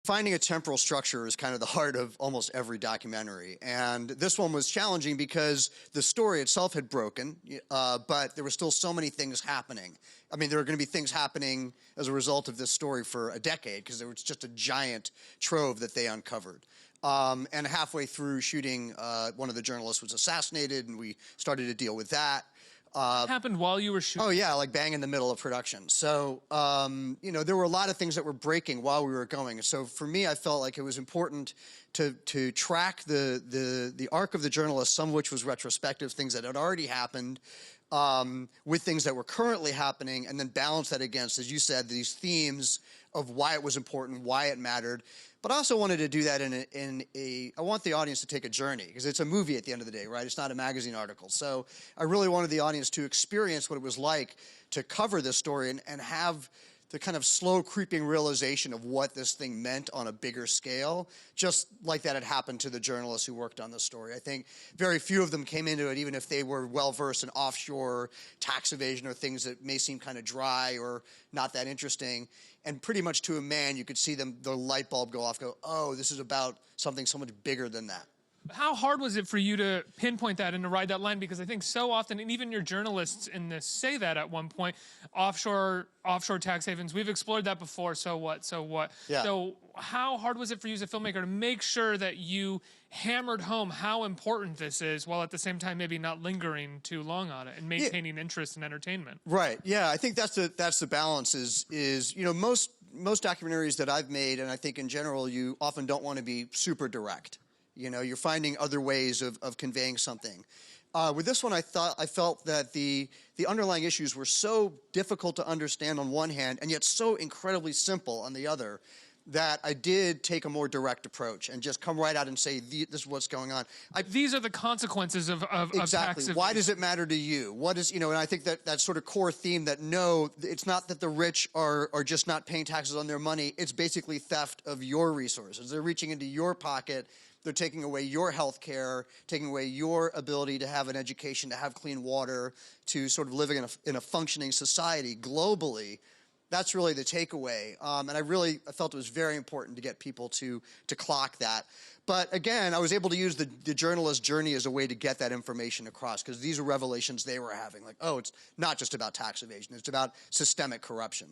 Finding a temporal structure is kind of the heart of almost every documentary. And this one was challenging because the story itself had broken, but there were still so many things happening. I mean, there were going to be things happening as a result of this story for a decade because there was just a giant trove that they uncovered. And halfway through shooting, one of the journalists was assassinated, and we started to deal with that. Happened while you were shooting? Oh, yeah, like bang in the middle of production. So, you know, there were a lot of things that were breaking while we were going. So for me, I felt like it was important to track the arc of the journalist, some of which was retrospective, things that had already happened, with things that were currently happening, and then balance that against, as you said, these themes of why it was important, why it mattered. But I also wanted to do that I want the audience to take a journey, because it's a movie at the end of the day, right? It's not a magazine article. So I really wanted the audience to experience what it was like to cover this story and have the kind of slow creeping realization of what this thing meant on a bigger scale, just like that had happened to the journalists who worked on this story. I think very few of them came into it, even if they were well-versed in offshore tax evasion or things that may seem kind of dry or not that interesting. And pretty much to a man, you could see the light bulb go off, go, oh, this is about something so much bigger than that. How hard was it for you to pinpoint that and to ride that line? Because I think so often, and even your journalists in this say that at one point, offshore tax havens, we've explored that before, so what? Yeah. So how hard was it for you as a filmmaker to make sure that you hammered home how important this is, while at the same time maybe not lingering too long on it and maintaining interest and entertainment? Right, yeah, I think that's the balance is you know, most documentaries that I've made, and I think in general, you often don't want to be super direct. You know, you're finding other ways of conveying something. With this one, I felt that the underlying issues were so difficult to understand on one hand, and yet so incredibly simple on the other, that I did take a more direct approach and just come right out and say, this is what's going on. These are the consequences of exactly. tax. Why does it matter to you? What is, you know, and I think that sort of core theme that no, it's not that the rich are just not paying taxes on their money. It's basically theft of your resources. They're reaching into your pocket. They're taking away your health care, taking away your ability to have an education, to have clean water, to sort of living in a functioning society globally. That's really the takeaway. And I felt it was very important to get people to clock that. But again, I was able to use the journalist's journey as a way to get that information across, because these are revelations they were having. Like, oh, it's not just about tax evasion. It's about systemic corruption.